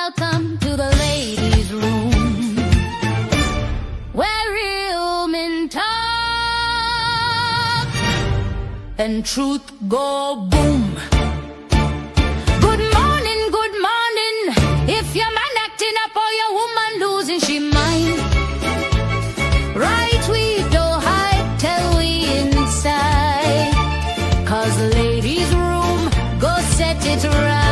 welcome to the ladies' room, where real men talk and truth go boom. Good morning, if your man acting up or your woman losing she mind. Right, we don't hide till we inside, 'cause the ladies' room go set it right.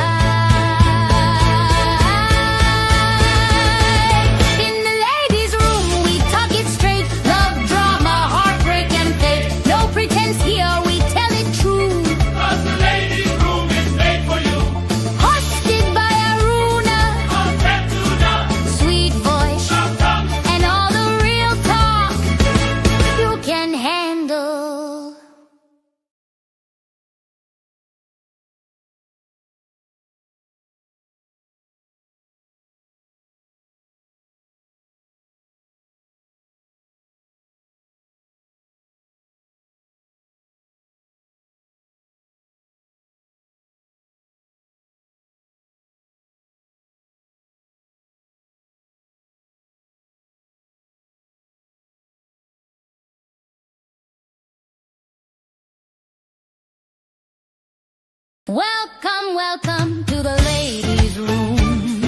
Welcome to the ladies' room,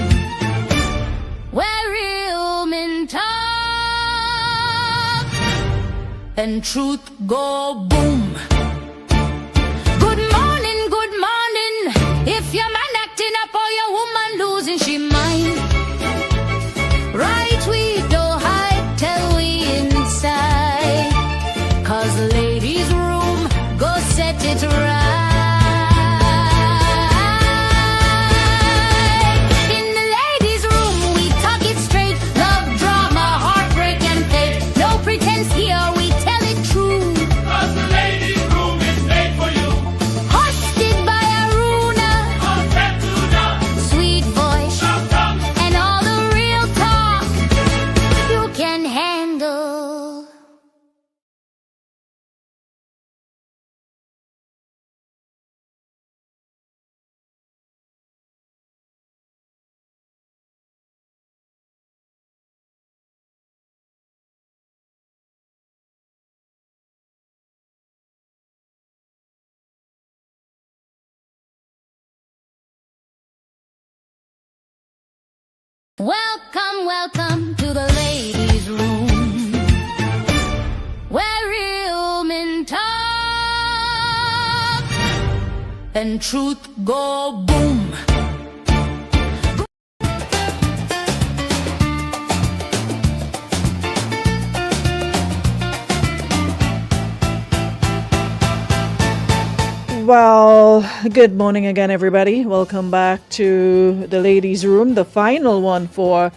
where real men talk and truth go boom. Good morning, if your man acting up or your woman losing she mind. Right, we don't hide till we inside, 'cause the ladies' room go set it right. Welcome to the ladies' room, where real men talk and truth go boom. Well, good morning again, everybody. Welcome back to the ladies' room, the final one for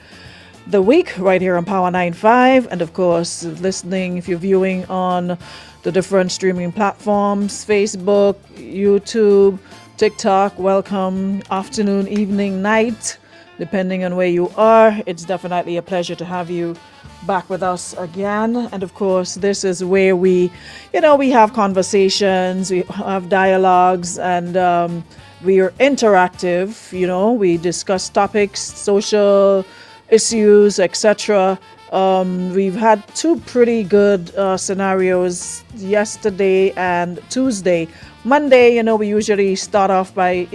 the week right here on Power 95. And of course, listening if you're viewing on the different streaming platforms, Facebook, YouTube, TikTok. Welcome, afternoon, evening, night, depending on where you are. It's definitely a pleasure to have you back with us again. And of course, this is where we have conversations, we have dialogues, and we are interactive. We discuss topics, social issues, etc. We've had two pretty good scenarios yesterday and Tuesday. Monday, we usually start off by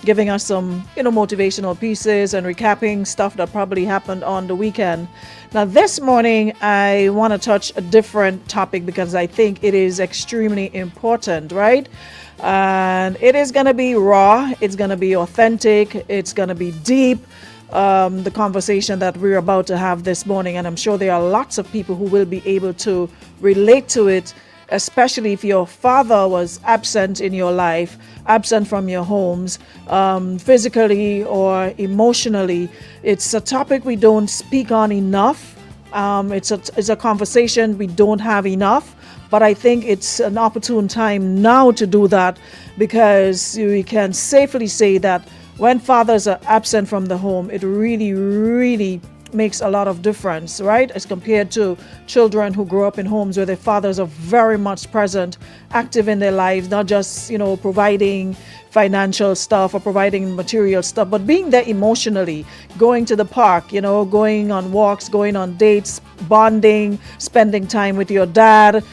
giving us some motivational pieces and recapping stuff that probably happened on the weekend. Now this morning I want to touch a different topic because I think it is extremely important, right? And it is going to be raw, it's going to be authentic, it's going to be deep, the conversation that we're about to have this morning, and I'm sure there are lots of people who will be able to relate to it, especially if your father was absent in your life, absent from your homes, physically or emotionally. It's a topic we don't speak on enough. It's a conversation we don't have enough, but I think it's an opportune time now to do that, because we can safely say that when fathers are absent from the home, it really, really makes a lot of difference, right? As compared to children who grow up in homes where their fathers are very much present, active in their lives, not just, providing financial stuff or providing material stuff, but being there emotionally, going to the park, going on walks, going on dates, bonding, spending time with your dad.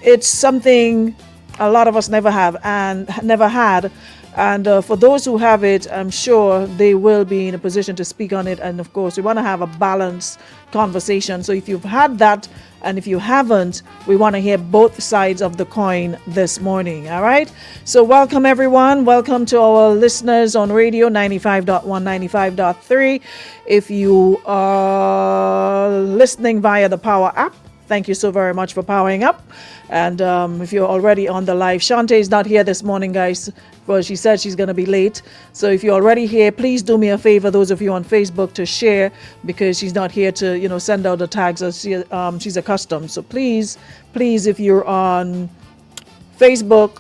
It's something a lot of us never have and never had. And for those who have it, I'm sure they will be in a position to speak on it. And of course, we want to have a balanced conversation. So if you've had that and if you haven't, we want to hear both sides of the coin this morning. All right. So welcome, everyone. Welcome to our listeners on radio 95.1, 95.3. If you are listening via the Power app, thank you so very much for powering up. And if you're already on the live, Shantae is not here this morning, guys. Well, she said she's going to be late. So if you're already here, please do me a favor, those of you on Facebook, to share, because she's not here to, send out the tags as she's accustomed. So please, if you're on Facebook,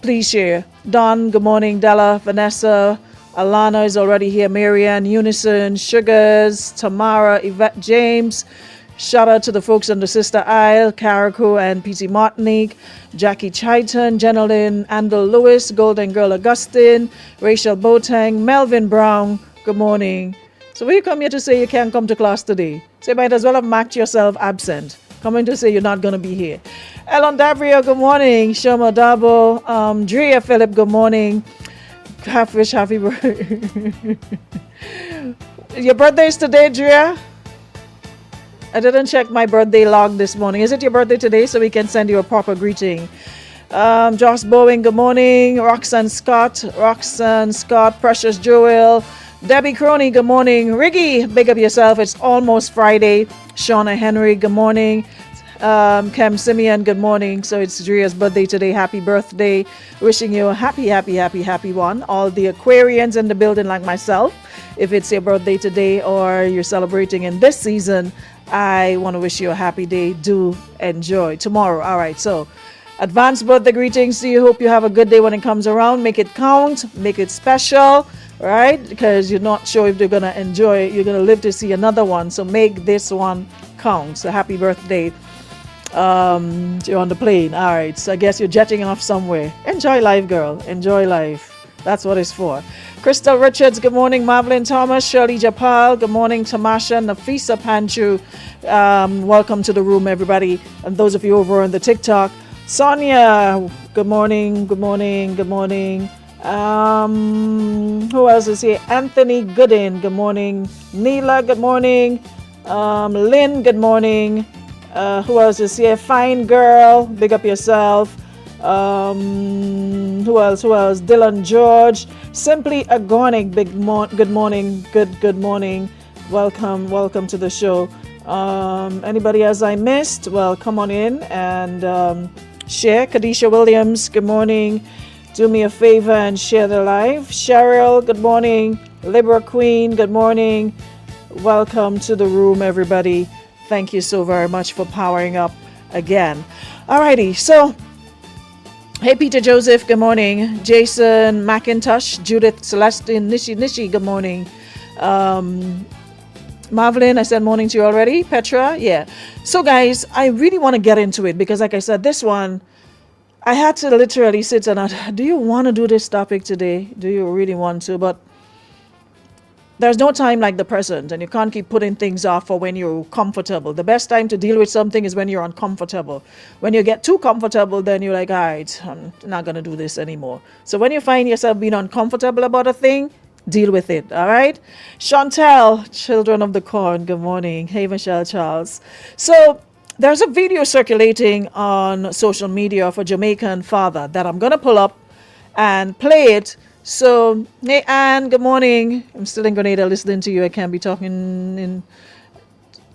please share. Don, good morning. Della, Vanessa, Alana is already here. Marianne, Unison, Sugars, Tamara, Yvette James. Shout out to the folks on the Sister Isle, Caraco and P.T. Martinique, Jackie Chaiton, Jenilyn Andel Lewis, Golden Girl Augustine, Rachel Boateng, Melvin Brown, good morning. So when you come here to say you can't come to class today, so you might as well have marked yourself absent, coming to say you're not going to be here. Elon Dabrio, good morning. Shoma Dabo, Drea Phillip, good morning. Happy birthday. Your birthday is today, Drea? I didn't check my birthday log this morning. Is it your birthday today? So we can send you a proper greeting. Josh Bowen, good morning. Roxanne Scott, Precious Joel. Debbie Crony, good morning. Riggy, big up yourself. It's almost Friday. Shauna Henry, good morning. Cam Simeon, good morning. So it's Drea's birthday today. Happy birthday. Wishing you a happy one. All the Aquarians in the building like myself. If it's your birthday today or you're celebrating in this season, I want to wish you a happy day. Do enjoy tomorrow. All right. So advanced birthday greetings to you. Hope you have a good day when it comes around. Make it count. Make it special. Right? Because you're not sure if you're going to enjoy it. You're going to live to see another one. So make this one count. So happy birthday. You're on the plane. All right. So I guess you're jetting off somewhere. Enjoy life, girl. Enjoy life. That's what it's for. Crystal Richards, good morning. Marvelyn Thomas, Shirley Japal, good morning. Tamasha, Nafisa Panchu, welcome to the room, everybody. And those of you over on the TikTok. Sonia, good morning. Who else is here? Anthony Gooden, good morning. Neela, good morning. Lynn, good morning. Who else is here? Fine girl, big up yourself. Who else? Dylan George, Simply Agonic, good morning. Good morning. Welcome to the show. Anybody else I missed? Well, come on in and share. Kadisha Williams, good morning. Do me a favor and share the live. Cheryl, good morning. Libra Queen, good morning. Welcome to the room, everybody. Thank you so very much for powering up again. Alrighty, so hey, Peter Joseph, good morning. Jason McIntosh, Judith Celestine, Nishi, good morning. Marvelyn, I said morning to you already. Petra, yeah. So guys, I really want to get into it because like I said, this one, I had to literally sit and do you want to do this topic today? Do you really want to? But there's no time like the present, and you can't keep putting things off for when you're comfortable. The best time to deal with something is when you're uncomfortable. When you get too comfortable, then you're like, all right, I'm not going to do this anymore. So when you find yourself being uncomfortable about a thing, deal with it, all right? Chantel, Children of the Corn, good morning. Hey, Michelle Charles. So there's a video circulating on social media of a Jamaican father that I'm going to pull up and play it. So, hey, Anne, good morning. I'm still in Grenada listening to you. I can't be talking in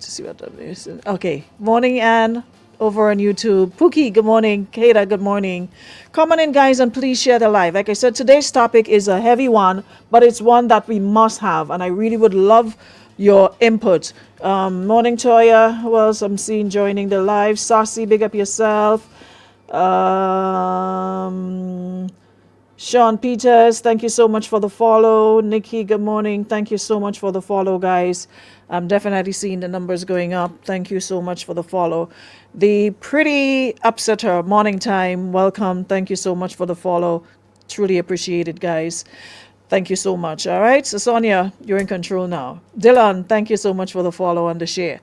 to see what that is. Okay. Morning, Anne, over on YouTube. Pookie, good morning. Kata, good morning. Come on in, guys, and please share the live. Like I said, today's topic is a heavy one, but it's one that we must have, and I really would love your input. Morning, Toya. Who else I'm seeing joining the live? Saucy, big up yourself. Sean Peters, thank you so much for the follow. Nikki, good morning. Thank you so much for the follow, guys. I'm definitely seeing the numbers going up. Thank you so much for the follow. The Pretty Upsetter, morning time, welcome. Thank you so much for the follow. Truly appreciate it, guys. Thank you so much. All right. So, Sonia, you're in control now. Dylan, thank you so much for the follow and the share.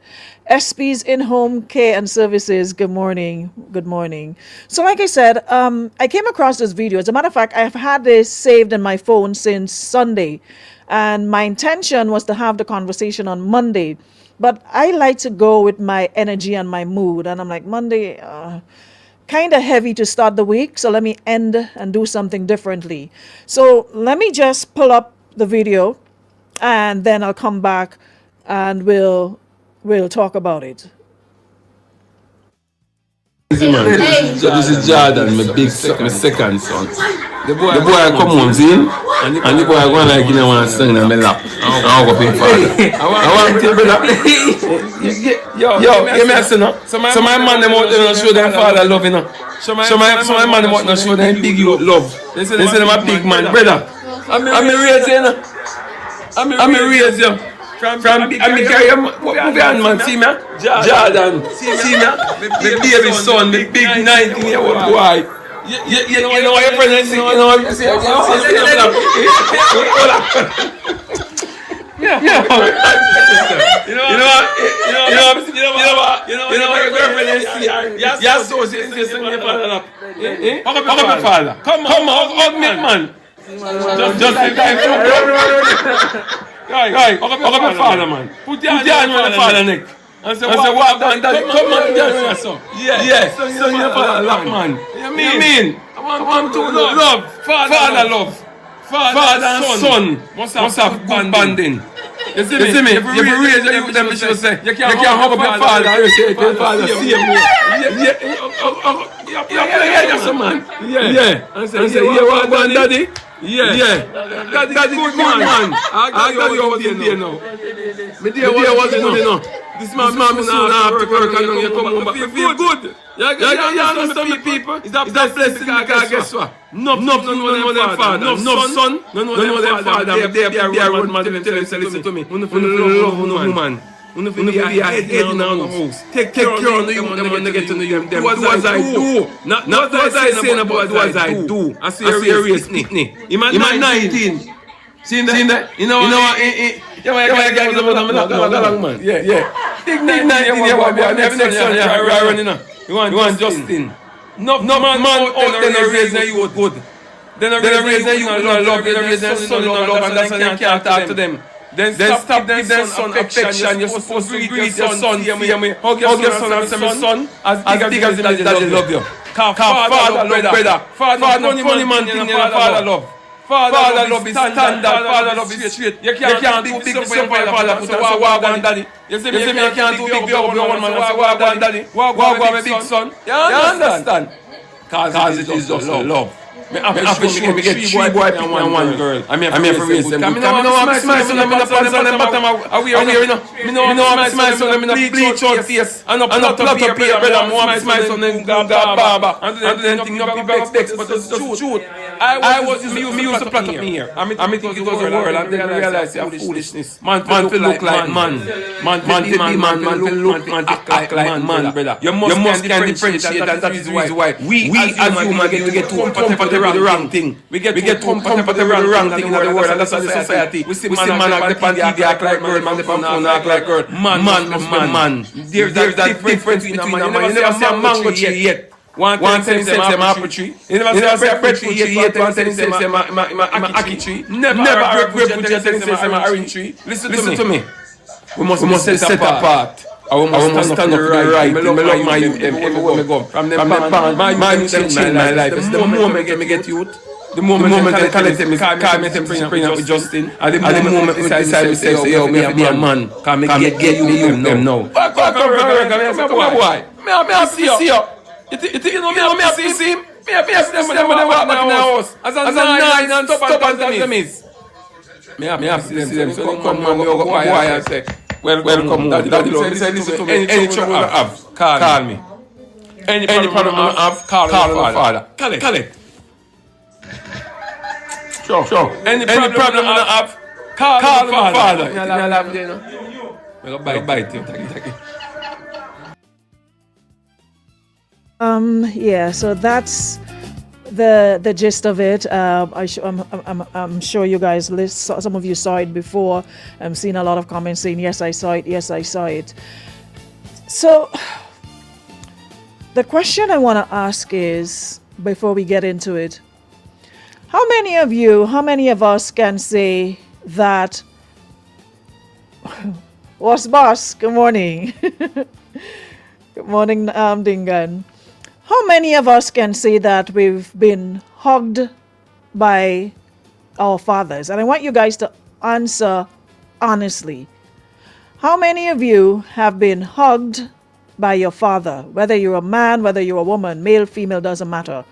SP's in-home care and services. Good morning. Good morning. So, like I said, I came across this video. As a matter of fact, I've had this saved in my phone since Sunday. And my intention was to have the conversation on Monday. But I like to go with my energy and my mood. And I'm like, Monday, kind of heavy to start the week, so let me end and do something differently. So let me just pull up the video and then I'll come back and we'll talk about it. Easy man. So this is Jordan, my second son. The boy come home, see him? And the boy going like, you know, want to sing in my lap. I'll go pay for it. I want to brother. Yo, give me a sinner. So my man, them out there show them father love, you know. So my man, them out there show them big youth love. They say them a big man, brother. I'm raised, you know. I'm raised, you. From carry your man, see me? Jordan, see me? My baby son, the big 19-year-old boy. You know what your friend say? You know what you say? You know what your girlfriend say? Yes, so say your father up. Hug up your father. Come on, hug me, man. Just in time. Right, hug up your father, man. Put your hand on your father neck. And say, what done, daddy? Come on, daddy, son. Yeah, so your father love, man. You mean? I want to love. Father love. Father and son must have good bonding. You see me? If you raise your youth, them should say, you can't hug up your father. You say, your father see him. Yeah, man. Yeah. And say, you want one, daddy? Yeah. Daddy good man. I got you over there now. My dear wasn't good enough. This man soon have to work and you come home back. You feel good. You understand me, people? It's a blessing because guess what? No them father. No son. No them father. They are one man. Tell them, listen to me. You love woman. You be a head in our house. Take care of the woman. Get to know them. Do as I do. Not what I say about do as I do. I say serious Pitney. I'm 19. See that? You know what? Man. Yeah. Big 19 year old boy. Next son, I run in. You want Justin? No man out there raising you good. Then raising you in love. Then raising son in love, and that's why you can't talk to them. Then stop giving them son affection. You're supposed to greet your son. Hug your son and say, my son, as big as daddy love you. Father love brother. Father funny man thing, father love. Father love is standard, father love is straight. You can't do big stuff for your father, put on walk on daddy. You see me, you can't do big for your one man, walk on daddy. Walk on my big son. You understand? Cause it is just love. I'm appreciate me get 3 boys and 1 girl. I'm here for raise them. I know I'm smile so I'm in the pants and the bottom of wear, you know. I know I'm smile so I'm in the bleach out face. And up up here, brother. I'm smile so I'm go barber. And then think no people vex, but it's just truth. I was me used to plant up me here. I think it was a world and then I realized it's foolishness. Man to look like man. Man to be man to look man to act like man, brother. You must can differentiate and that is the reason why we as humans get too comfortable with the wrong thing. We get too comfortable with the wrong thing in the world, and that's why the society. We see man act like TV, act like girl, man the phone act like girl. Man. There's that difference between a man. You never see a mango tree yet. One time say I'm apple tree. You never see a bread tree yet. One time say I'm ackee tree. Never a grape tree yet. Say I'm orange tree. Listen to me. We must set apart. I must stand up for the right. I love my youth everywhere I go. From them parents, my youth changed my life. It's the moment I get youth. The moment I collect them, call me them bring up with Justin. At the moment I decide to say, yo, me have be a man. Call me get you them now. Boy, I see you. You know me have to see him. Me have to see them when they walk back in the house. As a nine and stop as them is. Me have to see them. So they come man, we go boy and say, welcome home. Daddy love, listen to me. Any trouble I have, call me. Any problem I have, call my father. Call it. Sure. Any problem you have, call the father. You laugh there, no? I go bite you. Take it. Yeah, so that's the gist of it. I'm sure you guys some of you saw it before. I'm seeing a lot of comments saying yes I saw it. So the question I want to ask is, before we get into it, how many of us can say that what's boss? Good morning. Good morning, Dingan. How many of us can say that we've been hugged by our fathers? And I want you guys to answer honestly. How many of you have been hugged by your father? Whether you're a man, whether you're a woman, male, female, doesn't matter.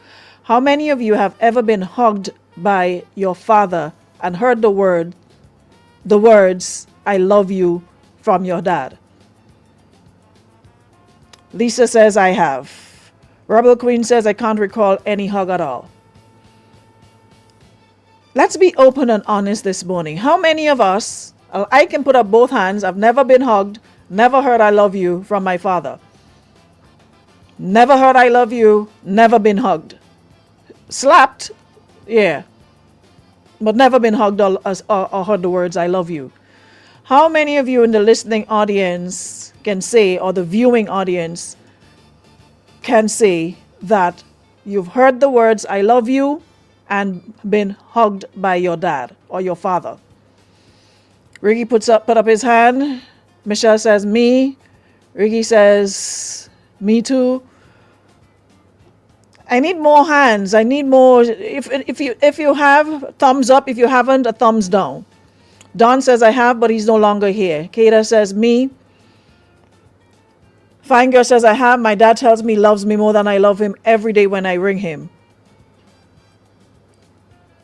How many of you have ever been hugged by your father and heard the words, I love you, from your dad? Lisa says, I have. Rebel Queen says, I can't recall any hug at all. Let's be open and honest this morning. How many of us, I can put up both hands, I've never been hugged, never heard I love you from my father. Never heard I love you, never been hugged. Slapped, yeah. But never been hugged or heard the words, I love you. How many of you in the listening audience can say, or the viewing audience can say, that you've heard the words, I love you, and been hugged by your dad or your father? Ricky put up his hand. Michelle says, me. Ricky says, me too. I need more hands. I need more. If you have, thumbs up. If you haven't, a thumbs down. Don says, I have, but he's no longer here. Kata says, me. Fine Girl says, I have. My dad tells me he loves me more than I love him every day when I ring him.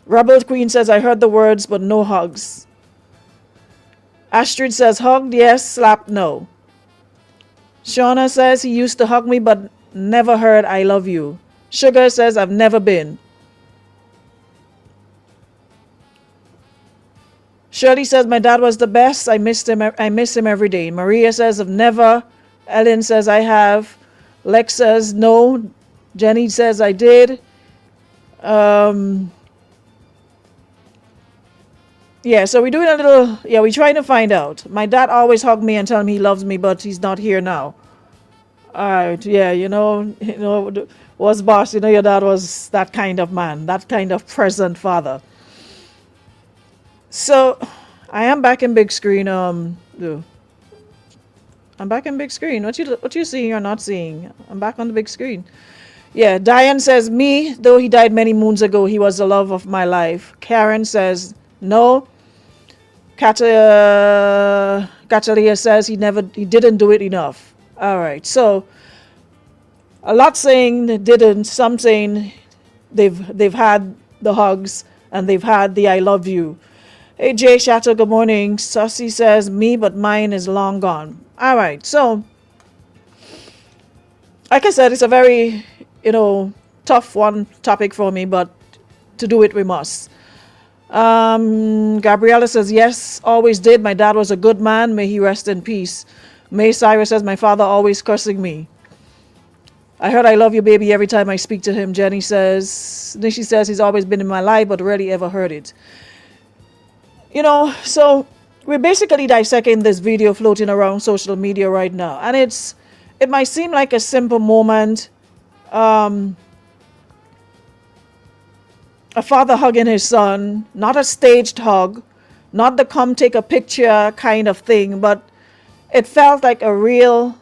Rebel Queen says, I heard the words, but no hugs. Astrid says, hugged, yes. Slapped, no. Shauna says, he used to hug me, but never heard I love you. Sugar says, I've never been. Shirley says, my dad was the best. I miss him every day. Maria says, I've never. Ellen says, I have. Lex says, no. Jenny says, I did. Yeah, so we're doing a little, we're trying to find out. My dad always hugged me and tell me he loves me, but he's not here now. All right, yeah, was boss, your dad was that kind of man, that kind of present father. So, I am back in big screen. I'm back in big screen. What you seeing or not seeing? I'm back on the big screen. Yeah, Diane says, me, though he died many moons ago, he was the love of my life. Karen says, no. Catalia says he didn't do it enough. All right, so a lot saying they didn't, some saying they've had the hugs and they've had the I love you. Hey Jay Shatter, good morning. Sussy says, me, but mine is long gone. All right, so like I said, it's a very tough topic for me, but to do it we must. Gabriella says, yes, always did. My dad was a good man. May he rest in peace. May Cyrus says, my father always cursing me. I heard I love you, baby, every time I speak to him. Jenny says, Nishi says, he's always been in my life, but rarely ever heard it. So we're basically dissecting this video floating around social media right now. And it might seem like a simple moment. A father hugging his son, not a staged hug, not the come take a picture kind of thing, but it felt like a real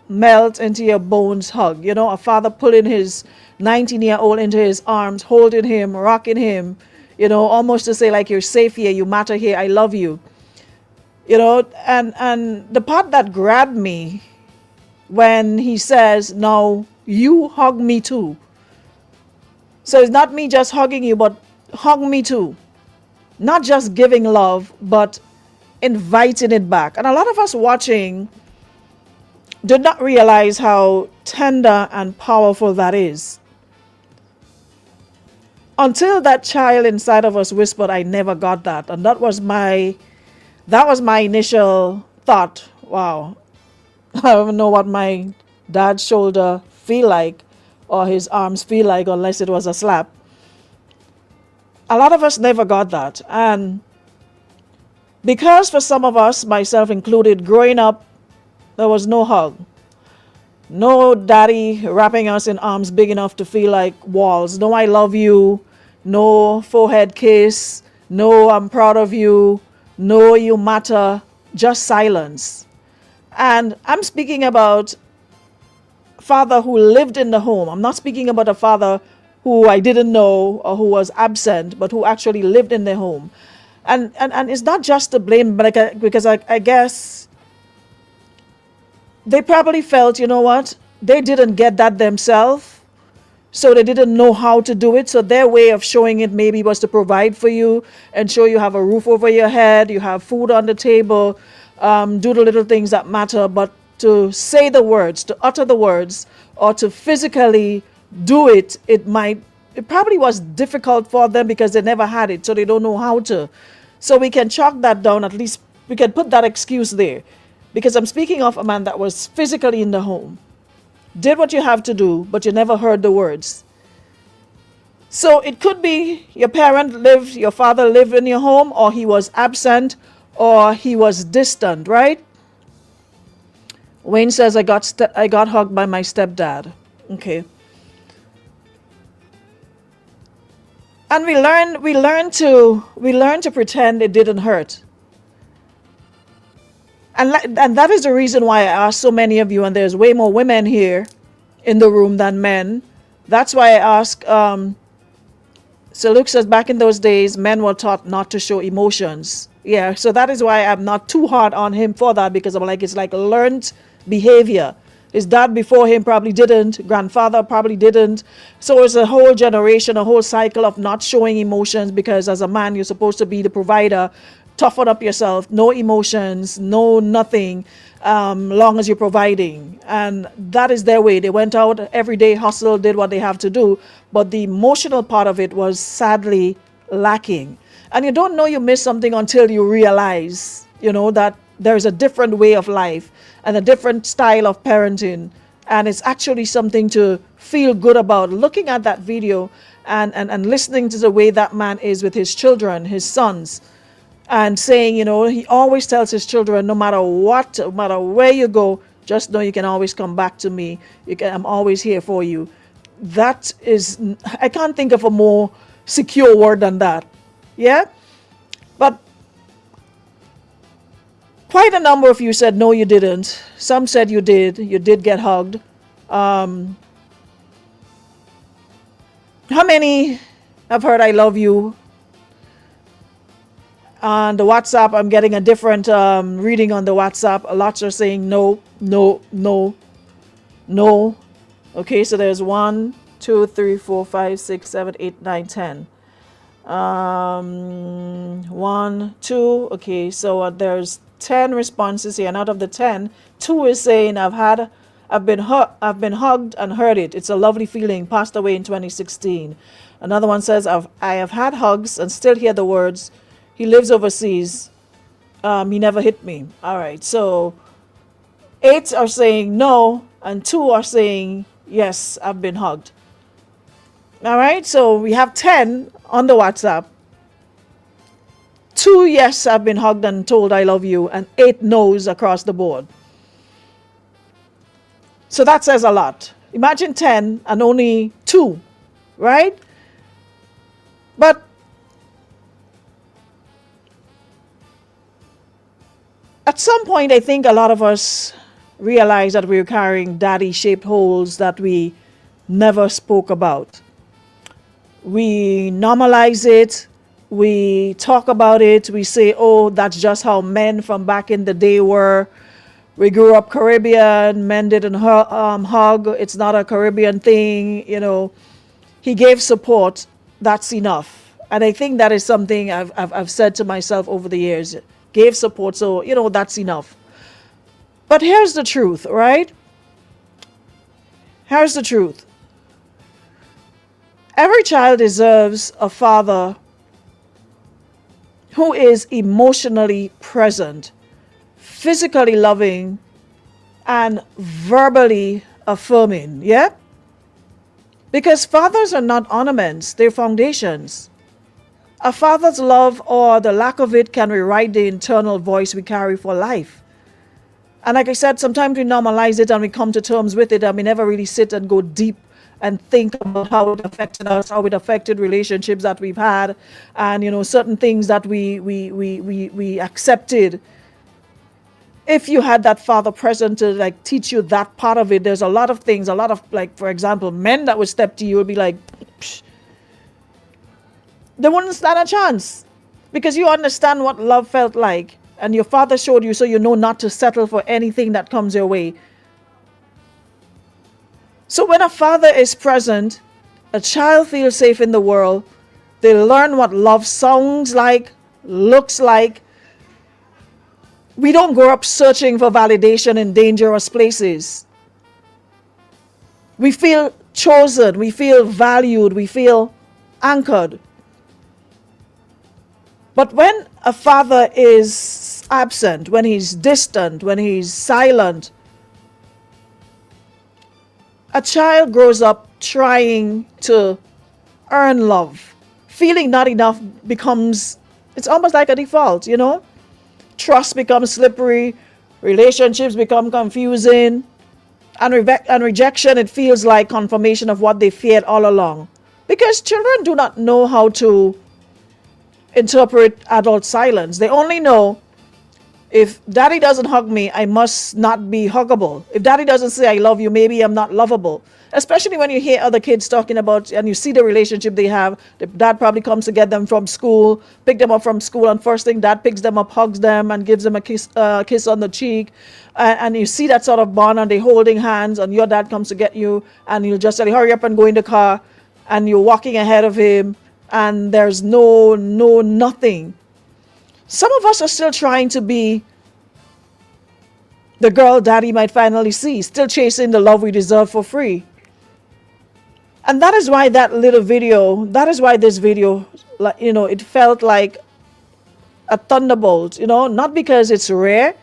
melt into your bones hug. A father pulling his 19-year-old into his arms, holding him, rocking him, almost to say like, you're safe here, you matter here, I love you. And the part that grabbed me when he says, now you hug me too. So it's not me just hugging you, but hug me too. Not just giving love, but inviting it back. And a lot of us watching did not realize how tender and powerful that is. until that child inside of us whispered, I never got that. And that was my initial thought. Wow, I don't know what my dad's shoulder feel like or his arms feel like unless it was a slap. A lot of us never got that. And because for some of us, myself included, growing up, there was no hug. No daddy wrapping us in arms big enough to feel like walls. No, I love you. No forehead kiss. No, I'm proud of you. No, you matter. Just silence. And I'm speaking about a father who lived in the home. I'm not speaking about a father who I didn't know or who was absent, but who actually lived in the home. And it's not just to blame, but because I guess they probably felt, you know what, they didn't get that themselves, so they didn't know how to do it. So their way of showing it maybe was to provide for you, ensure you have a roof over your head, you have food on the table, do the little things that matter. But to say the words, to utter the words, or to physically do it, it probably was difficult for them because they never had it, so they don't know how to. So we can chalk that down, at least we can put that excuse there. Because I'm speaking of a man that was physically in the home, did what you have to do, but you never heard the words. So it could be your father lived in your home, or he was absent, or he was distant, right? Wayne says, I got hugged by my stepdad. Okay. And we learn to pretend it didn't hurt. And that is the reason why I asked so many of you, and there's way more women here in the room than men. That's why I ask. So Luke says, back in those days, men were taught not to show emotions. Yeah, so that is why I'm not too hard on him for that, because I'm like, it's like learned behavior. His dad before him probably didn't. Grandfather probably didn't. So it's a whole generation, a whole cycle of not showing emotions, because as a man, you're supposed to be the provider. Toughen up yourself, no emotions, no nothing, long as you're providing. And that is their way. They went out every day, hustled, did what they have to do, but the emotional part of it was sadly lacking. And you don't know you missed something until you realize, that there's a different way of life and a different style of parenting, and it's actually something to feel good about. Looking at that video and listening to the way that man is with his children, his sons, and saying, he always tells his children, no matter what, no matter where you go, just know you can always come back to me. I'm always here for you. That is, I can't think of a more secure word than that. Yeah? But quite a number of you said, no, you didn't. Some said you did. You did get hugged. How many have heard I love you? On the WhatsApp, I'm getting a different reading on the WhatsApp. Lots are saying no, no, no, no. Okay, so there's 1, 2, 3, 4, 5, 6, 7, 8, 9, 10. 1, 2. Okay, so there's 10 responses here, and out of the 10, 2 is saying I've been hugged and heard it. It's a lovely feeling. Passed away in 2016. Another one says I have had hugs and still hear the words. He lives overseas. He never hit me. All right. So 8 are saying no, and 2 are saying yes, I've been hugged. All right. So we have 10 on the WhatsApp. 2 yes, I've been hugged and told I love you, and 8 no's across the board. So that says a lot. Imagine 10 and only 2, right? But at some point, I think a lot of us realize that we're carrying daddy-shaped holes that we never spoke about. We normalize it. We talk about it. We say, oh, that's just how men from back in the day were. We grew up Caribbean. Men didn't hug. It's not a Caribbean thing. He gave support. That's enough. And I think that is something I've said to myself over the years. Gave support, so that's enough. But here's the truth, right? Here's the truth. Every child deserves a father who is emotionally present, physically loving, and verbally affirming. Yeah? Because fathers are not ornaments, they're foundations. A father's love or the lack of it can rewrite the internal voice we carry for life. And like I said, sometimes we normalize it and we come to terms with it and we never really sit and go deep and think about how it affected us, how it affected relationships that we've had, and certain things that we accepted. If you had that father present to like teach you that part of it, there's a lot of things, a lot of, like, for example, men that would step to you would be like, psh, they wouldn't stand a chance, because you understand what love felt like and your father showed you, so you know not to settle for anything that comes your way. So when a father is present, a child feels safe in the world. They learn what love sounds like, looks like. We don't grow up searching for validation in dangerous places. We feel chosen, we feel valued, we feel anchored. But when a father is absent, when he's distant, when he's silent, a child grows up trying to earn love. Feeling not enough becomes, it's almost like a default, Trust becomes slippery, relationships become confusing, and rejection, it feels like confirmation of what they feared all along. Because children do not know how to interpret adult silence. They only know, if daddy doesn't hug me, I must not be huggable. If daddy doesn't say I love you, maybe I'm not lovable. Especially when you hear other kids talking about, and you see the relationship they have. The dad probably comes to get them from school, pick them up from school, and first thing, dad picks them up, hugs them, and gives them a kiss on the cheek. And you see that sort of bond, and they holding hands, and your dad comes to get you, and you just say, hurry up and go in the car, and you're walking ahead of him, and there's nothing. Some of us are still trying to be the girl daddy might finally see, still chasing the love we deserve for free. And that is why this video, it felt like a thunderbolt, not because it's rare,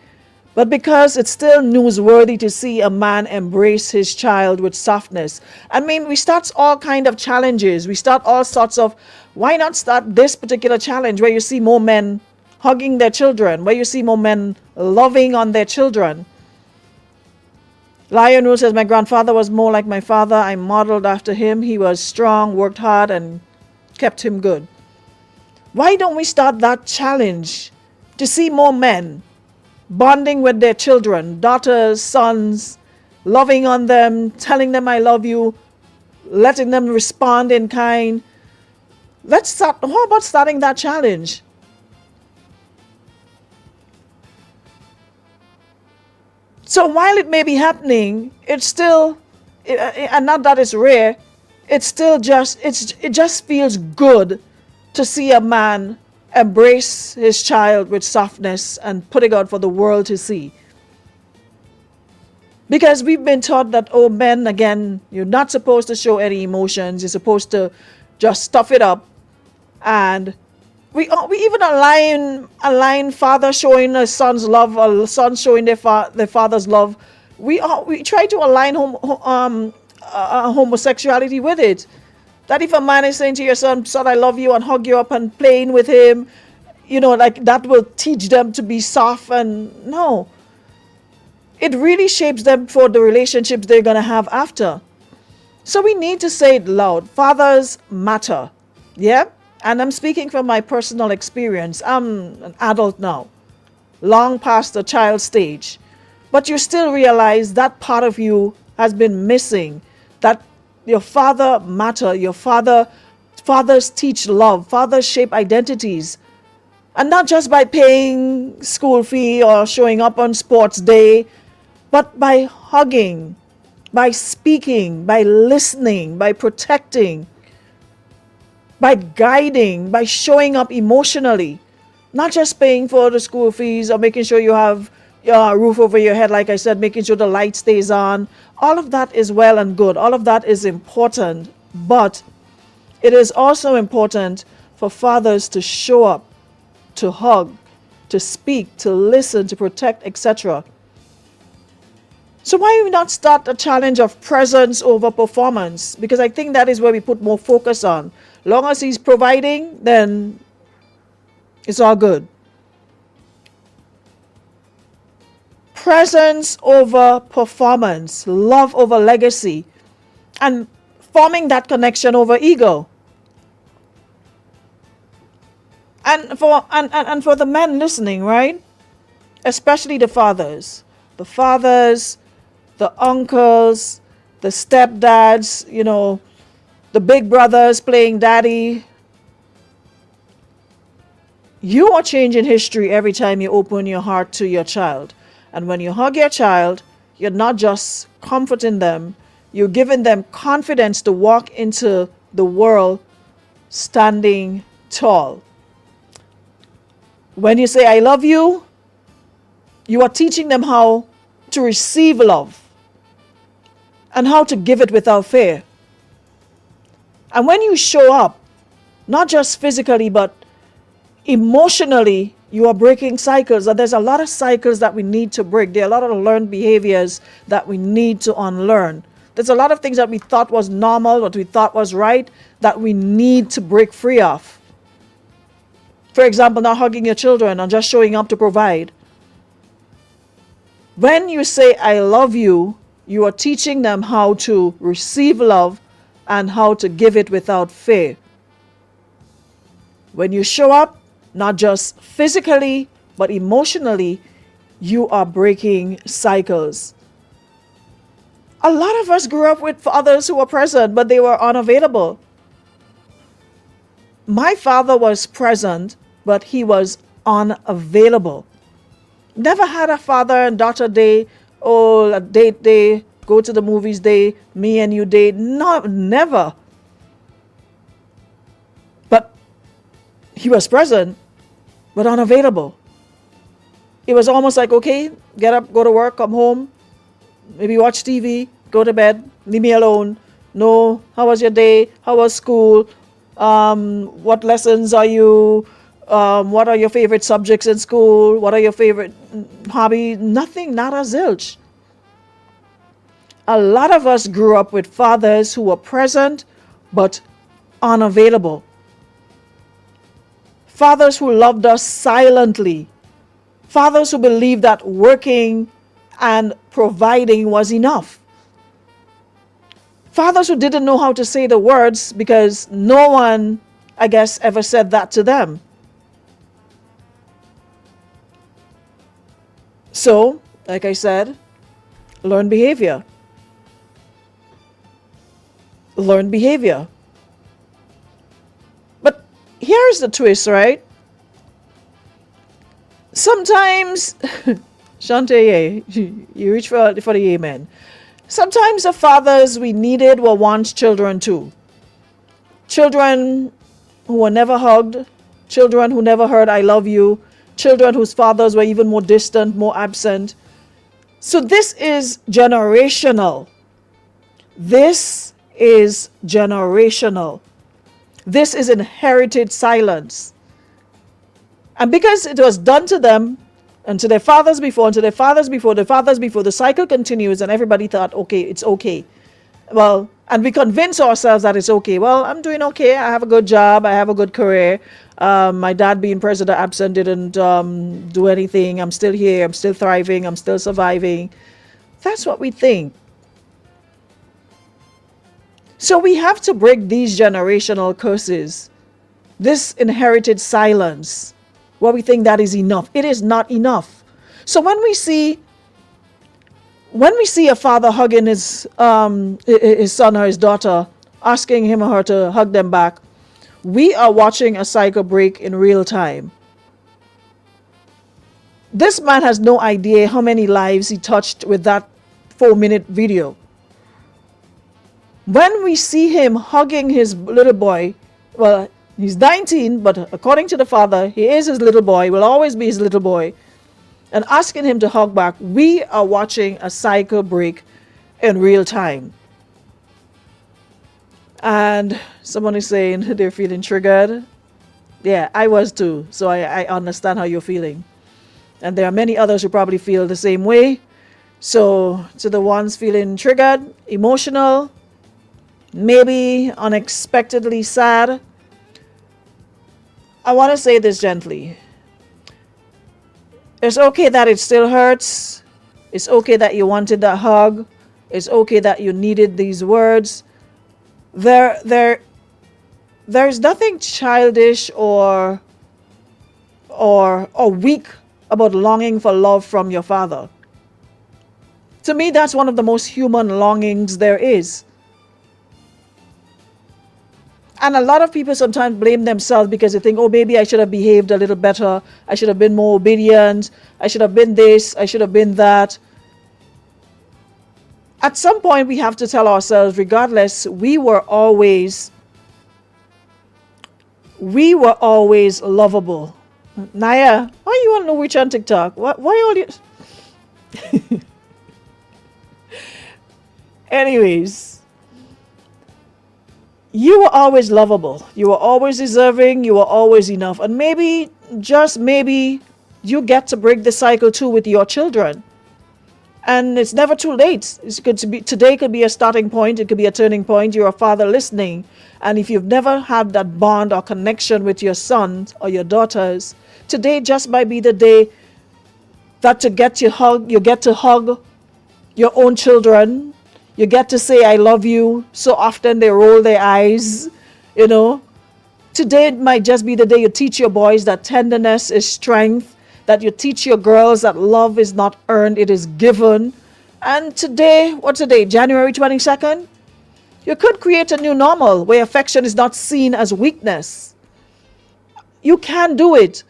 but because it's still newsworthy to see a man embrace his child with softness. I mean, we start all kind of challenges. We start all sorts of, why not start this particular challenge where you see more men hugging their children, where you see more men loving on their children. Lion Rule says, my grandfather was more like my father. I modeled after him. He was strong, worked hard, and kept him good. Why don't we start that challenge to see more men bonding with their children, daughters, sons, loving on them, telling them I love you, letting them respond in kind? How about starting that challenge? So while it may be happening, it's still, and not that it's rare, it just feels good to see a man embrace his child with softness and put it out for the world to see. Because we've been taught that, men, again, you're not supposed to show any emotions. You're supposed to just stuff it up. And we even align father showing a son's love, or son showing their father's love. We try to align homosexuality with it. That if a man is saying to your son, I love you, and hug you up and playing with him, like that will teach them to be soft. And no, it really shapes them for the relationships they're going to have after. So we need to say it loud. Fathers matter. Yeah? And I'm speaking from my personal experience. I'm an adult now, long past the child stage. But you still realize that part of you has been missing, that your father matter. Your fathers teach love. Fathers shape identities. And not just by paying school fee or showing up on sports day, but by hugging, by speaking, by listening, by protecting, by guiding, by showing up emotionally. Not just paying for the school fees or making sure you have a roof over your head, like I said, making sure the light stays on. All of that is well and good. All of that is important. But it is also important for fathers to show up, to hug, to speak, to listen, to protect, etc. So why not start a challenge of presence over performance? Because I think that is where we put more focus on. Long as he's providing, then it's all good. Presence over performance, love over legacy, and forming that connection over ego. And for the men listening, right? Especially the fathers, the uncles, the stepdads, the big brothers playing daddy. You are changing history every time you open your heart to your child. And when you hug your child, you're not just comforting them, you're giving them confidence to walk into the world standing tall. When you say, I love you, you are teaching them how to receive love and how to give it without fear. And when you show up, not just physically, but emotionally, you are breaking cycles. And there's a lot of cycles that we need to break. There are a lot of learned behaviors that we need to unlearn. There's a lot of things that we thought was normal, what we thought was right, that we need to break free of. For example, not hugging your children and just showing up to provide. When you say, I love you, you are teaching them how to receive love and how to give it without fear. When you show up, not just physically, but emotionally, you are breaking cycles. A lot of us grew up with fathers who were present, but they were unavailable. My father was present, but he was unavailable. Never had a father and daughter day, or a date day, go to the movies day, me and you day. No, never. But he was present, but unavailable. It was almost like, okay, get up, go to work, come home, maybe watch TV, go to bed, leave me alone. No, how was your day? How was school? What lessons are you? What are your favorite subjects in school? What are your favorite hobbies? Nothing, not a zilch. A lot of us grew up with fathers who were present but unavailable. Fathers who loved us silently. Fathers who believed that working and providing was enough. Fathers who didn't know how to say the words because no one, I guess, ever said that to them. So, like I said, learn behavior. Learn behavior. But here's the twist, right? Sometimes, Shante, you reach for the amen. Sometimes the fathers we needed were once children too. Children who were never hugged, children who never heard I love you, children whose fathers were even more distant, more absent. So this is generational. This is generational. This is inherited silence. And because it was done to them, and to their fathers before, and to their fathers before, the fathers before, the cycle continues, and everybody thought, okay, it's okay. Well, and we convince ourselves that it's okay. Well, I'm doing okay. I have a good job. I have a good career. My dad being president absent didn't do anything. I'm still here. I'm still thriving. I'm still surviving. That's what we think. So we have to break these generational curses, this inherited silence, where we think that is enough. It is not enough. So when we see a father hugging his son or his daughter, asking him or her to hug them back, we are watching a cycle break in real time. This man has no idea how many lives he touched with that 4-minute video. When we see him hugging his little boy, well, he's 19, but according to the father, he is his little boy, will always be his little boy, and asking him to hug back, we are watching a cycle break in real time. And someone is saying they're feeling triggered. Yeah, I was too. So I understand how you're feeling. And there are many others who probably feel the same way. So to the ones feeling triggered, emotional, maybe unexpectedly sad, I want to say this gently. It's okay that it still hurts. It's okay that you wanted that hug. It's okay that you needed these words. There's nothing childish or weak about longing for love from your father. To me, that's one of the most human longings there is. And a lot of people sometimes blame themselves because they think, oh, maybe I should have behaved a little better. I should have been more obedient. I should have been this. I should have been that. At some point, we have to tell ourselves, regardless, we were always lovable. Naya, why you want to know which on TikTok? Why all you... Anyways, you were always lovable. You were always deserving. You were always enough. And maybe, just maybe, you get to break the cycle too with your children. And it's never too late. Today could be a starting point. It could be a turning point. You're a father listening. And if you've never had that bond or connection with your sons or your daughters, today just might be the day that you get to hug your own children. You get to say, I love you. So often they roll their eyes, you know. Today might just be the day you teach your boys that tenderness is strength, that you teach your girls that love is not earned, it is given. And today, what's the day? January 22nd? You could create a new normal where affection is not seen as weakness. You can do it.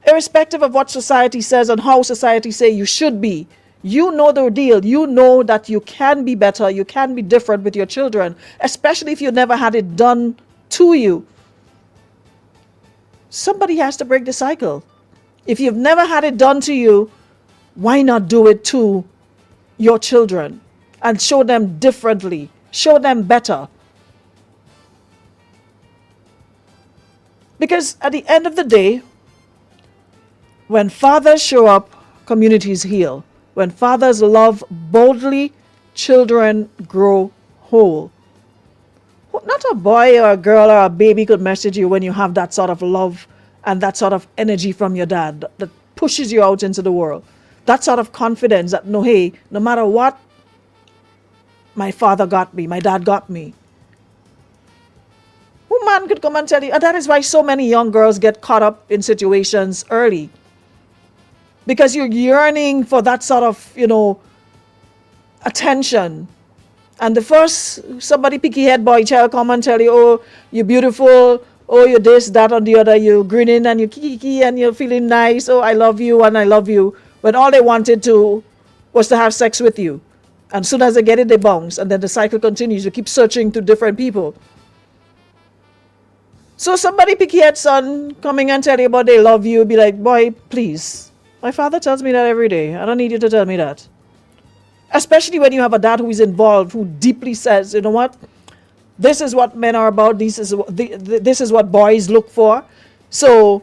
Irrespective of what society says and how society say you should be. You know the deal. You know that you can be better. You can be different with your children, especially if you never had it done to you. Somebody has to break the cycle. If you've never had it done to you, why not do it to your children and show them differently, show them better? Because at the end of the day, when fathers show up, communities heal. When fathers love boldly, children grow whole. Not a boy or a girl or a baby could message you when you have that sort of love and that sort of energy from your dad that pushes you out into the world. That sort of confidence that, no, hey, no matter what, my father got me, my dad got me. Who man could come and tell you? And that is why so many young girls get caught up in situations early. Because you're yearning for that sort of, attention. And the first somebody picky head boy child come and tell you, oh, you're beautiful, oh, you're this, that, and the other, you're grinning and you're kiki and you're feeling nice, oh, I love you and I love you. When all they wanted to was to have sex with you. And as soon as they get it, they bounce. And then the cycle continues. You keep searching to different people. So somebody picky head son coming and tell you about they love you, be like, boy, please. My father tells me that every day. I don't need you to tell me that. Especially when you have a dad who is involved, who deeply says, you know what? This is what men are about. This is what boys look for. So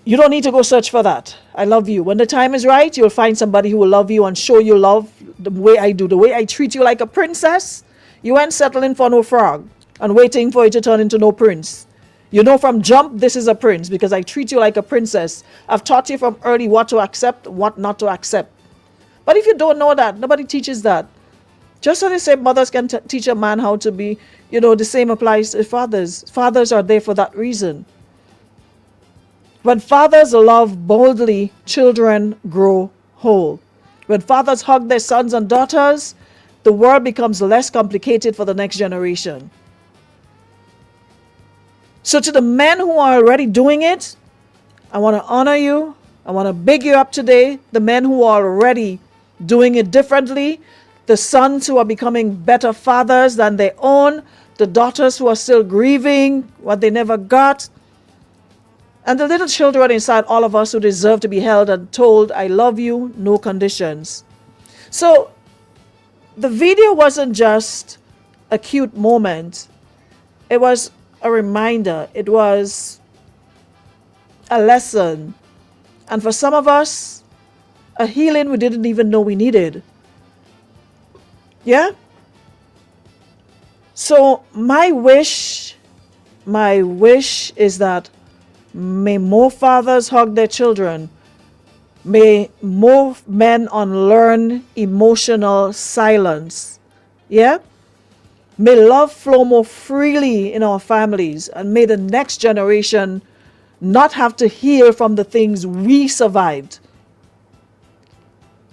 you don't need to go search for that. I love you. When the time is right, you'll find somebody who will love you and show you love the way I do. The way I treat you like a princess. You ain't settling for no frog and waiting for you to turn into no prince. You know from jump, this is a prince because I treat you like a princess. I've taught you from early what to accept, what not to accept. But if you don't know that, nobody teaches that. Just as they say mothers can teach a man how to be, the same applies to fathers. Fathers are there for that reason. When fathers love boldly, children grow whole. When fathers hug their sons and daughters, the world becomes less complicated for the next generation. So to the men who are already doing it, I want to honor you. I want to big you up today. The men who are already doing it differently, the sons who are becoming better fathers than their own, the daughters who are still grieving what they never got, and the little children inside all of us who deserve to be held and told, I love you, no conditions. So the video wasn't just a cute moment. It was a reminder. It was a lesson. And for some of us, a healing we didn't even know we needed. Yeah? So my wish is that may more fathers hug their children. May more men unlearn emotional silence. Yeah? May love flow more freely in our families, and may the next generation not have to hear from the things we survived.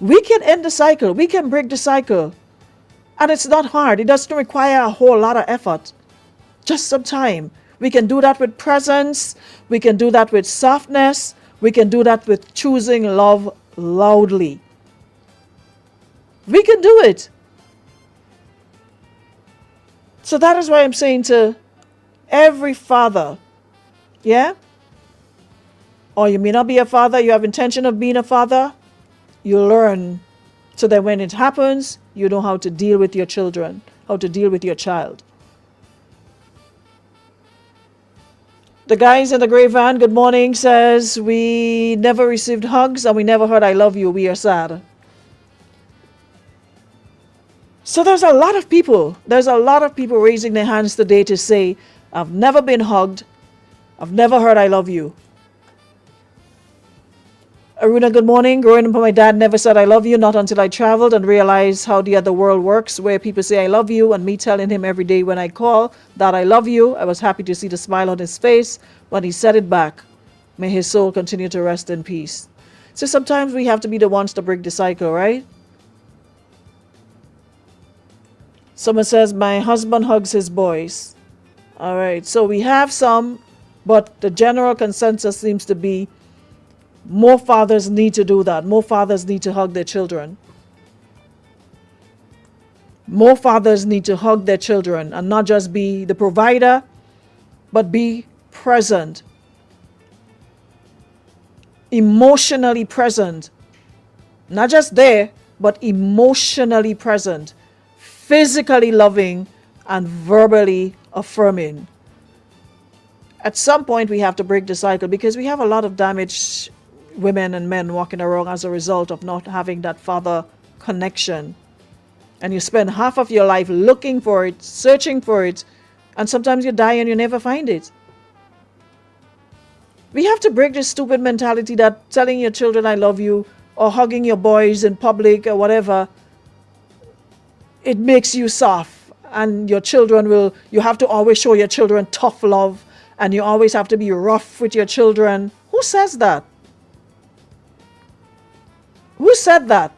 We can end the cycle. We can break the cycle. And it's not hard. It doesn't require a whole lot of effort. Just some time. We can do that with presence. We can do that with softness. We can do that with choosing love loudly. We can do it. So that is why I'm saying to every father, yeah? Or you may not be a father, you have intention of being a father, you learn so that when it happens, you know how to deal with your children, how to deal with your child. The guys in the gray van, good morning, says, we never received hugs and we never heard I love you. We are sad. So there's a lot of people raising their hands today to say, I've never been hugged. I've never heard I love you. Aruna, good morning. Growing up, my dad never said I love you, not until I traveled and realized how the other world works, where people say I love you, and me telling him every day when I call that I love you. I was happy to see the smile on his face when he said it back. May his soul continue to rest in peace. So sometimes we have to be the ones to break the cycle, right? Someone says, my husband hugs his boys. All right, so we have some, but the general consensus seems to be more fathers need to do that. More fathers need to hug their children. More fathers need to hug their children and not just be the provider, but be present. Emotionally present. Not just there, but emotionally present. Physically loving and verbally affirming. At some point, we have to break the cycle because we have a lot of damaged women and men walking around as a result of not having that father connection. And you spend half of your life looking for it, searching for it, and sometimes you die and you never find it. We have to break this stupid mentality that telling your children I love you or hugging your boys in public or whatever, it makes you soft. And your children you have to always show your children tough love, and you always have to be rough with your children. Who says that? Who said that?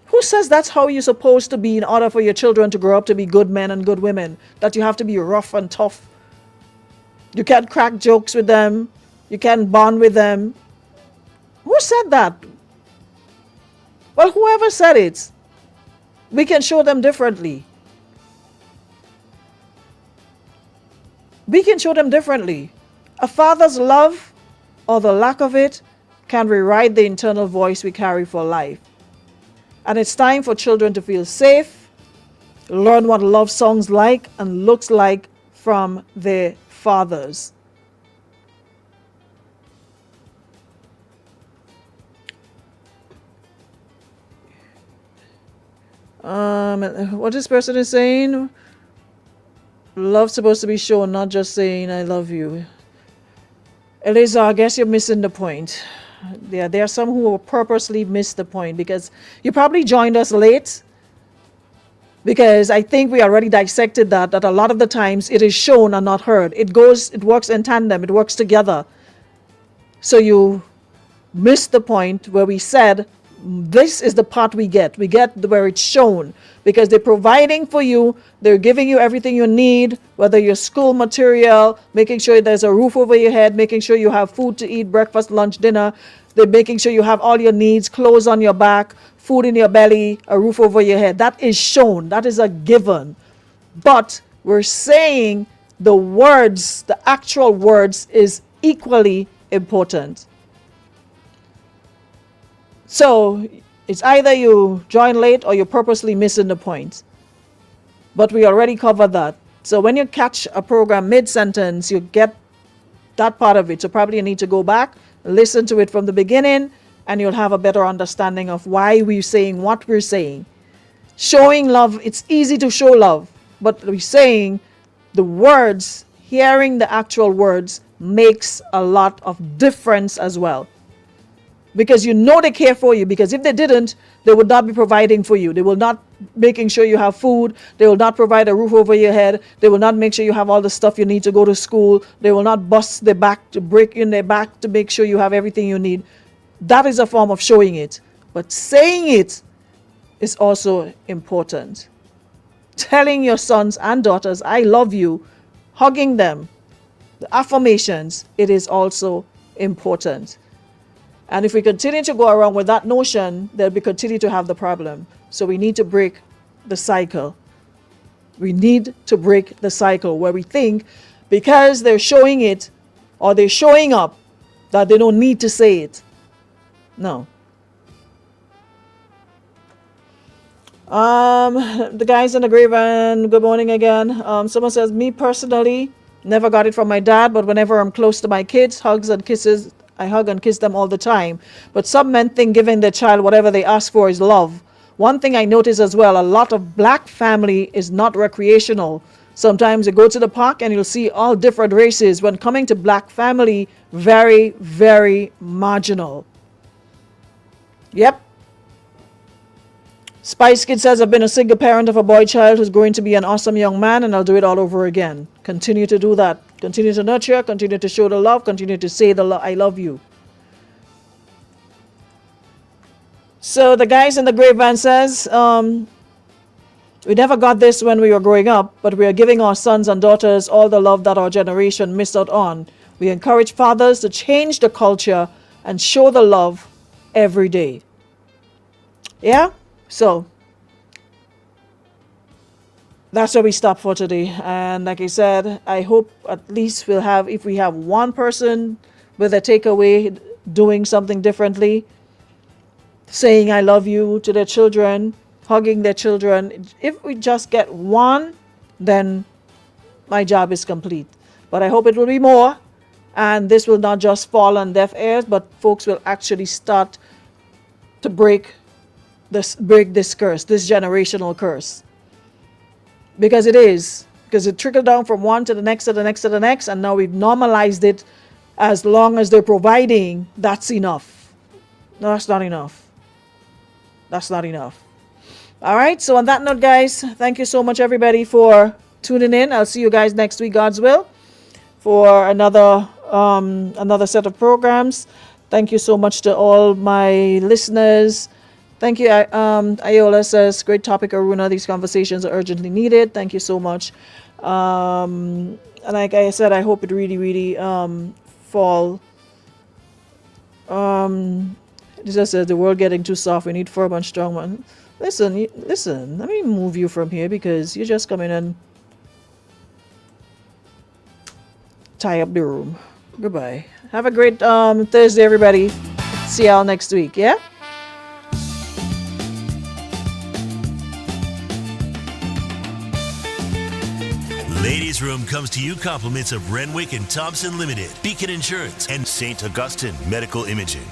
Who says that's how you're supposed to be in order for your children to grow up to be good men and good women? That you have to be rough and tough. You can't crack jokes with them. You can't bond with them. Who said that? Well, whoever said it, we can show them differently. We can show them differently. A father's love, or the lack of it, can rewrite the internal voice we carry for life. And it's time for children to feel safe, learn what love sounds like and looks like from their fathers. What this person is saying, love's supposed to be shown, not just saying I love you. Eliza, I guess you're missing the point. There are some who will purposely miss the point because you probably joined us late, because I think we already dissected that a lot of the times it is shown and not heard. It works in tandem, it works together. So you missed the point where we said this is the part we get where it's shown, because they're providing for you, they're giving you everything you need, whether your school material, making sure there's a roof over your head, making sure you have food to eat, breakfast, lunch, dinner. They're making sure you have all your needs, clothes on your back, food in your belly, a roof over your head. That is shown, that is a given. But we're saying the words, the actual words, is equally important. So It's either you join late or you're purposely missing the point. But we already covered that. So when you catch a program mid-sentence, you get that part of it. So probably you need to go back, listen to it from the beginning, and you'll have a better understanding of why we're saying what we're saying. Showing love, it's easy to show love, but we're saying the words, hearing the actual words makes a lot of difference as well. Because you know they care for you, because if they didn't, they would not be providing for you. They will not making sure you have food. They will not provide a roof over your head. They will not make sure you have all the stuff you need to go to school. They will not bust their back to break in their back to make sure you have everything you need. That is a form of showing it. But saying it is also important. Telling your sons and daughters, I love you, hugging them, the affirmations, it is also important. And if we continue to go around with that notion, then we continue to have the problem. So we need to break the cycle. We need to break the cycle where we think because they're showing it or they're showing up that they don't need to say it. No. The guys in the grave, and good morning again. Someone says, me personally, never got it from my dad, but whenever I'm close to my kids, hugs and kisses, I hug and kiss them all the time. But some men think giving their child whatever they ask for is love. One thing I notice as well, a lot of black family is not recreational. Sometimes you go to the park and you'll see all different races. When coming to black family, very, very marginal. Yep. Spice Kid says, I've been a single parent of a boy child who's going to be an awesome young man, and I'll do it all over again. Continue to do that. Continue to nurture, continue to show the love, continue to say the I love you. So the guys in the grave van says, we never got this when we were growing up, but we are giving our sons and daughters all the love that our generation missed out on. We encourage fathers to change the culture and show the love every day. Yeah? So that's where we stop for today. And like I said, I hope at least we'll have, if we have one person with a takeaway doing something differently, saying I love you to their children, hugging their children. If we just get one, then my job is complete. But I hope it will be more. And this will not just fall on deaf ears, but folks will actually start to break this curse, this generational curse. Because it is. Because it trickled down from one to the next to the next to the next, and now we've normalized it. As long as they're providing, that's enough. No, that's not enough. That's not enough. All right, so on that note, guys, thank you so much, everybody, for tuning in. I'll see you guys next week, God's will, for another set of programs. Thank you so much to all my listeners. Thank you. Iola says, great topic, Aruna. These conversations are urgently needed. Thank you so much. And like I said, I hope it really, really fall. This just says the world getting too soft. We need firm and strong one. Listen. Let me move you from here because you just come in and tie up the room. Goodbye. Have a great Thursday, everybody. See y'all next week. Yeah. Ladies Room comes to you compliments of Renwick and Thompson Limited, Beacon Insurance, and St. Augustine Medical Imaging.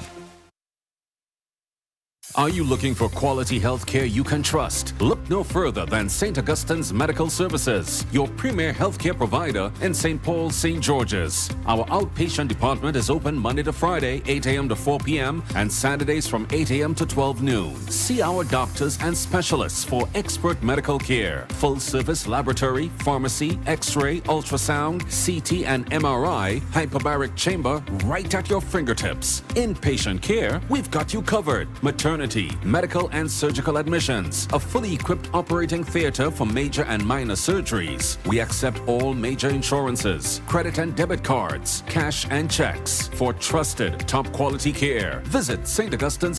Are you looking for quality health care you can trust? Look no further than St. Augustine's Medical Services, your premier healthcare provider in St. Paul, St. George's. Our outpatient department is open Monday to Friday, 8 a.m. to 4 p.m. and Saturdays from 8 a.m. to 12 noon. See our doctors and specialists for expert medical care, full-service laboratory, pharmacy, x-ray, ultrasound, CT and MRI, hyperbaric chamber right at your fingertips. Inpatient care, we've got you covered. Maternity, medical and surgical admissions, a fully equipped operating theater for major and minor surgeries. We accept all major insurances, credit and debit cards, cash and checks for trusted top quality care. Visit St. Augustine's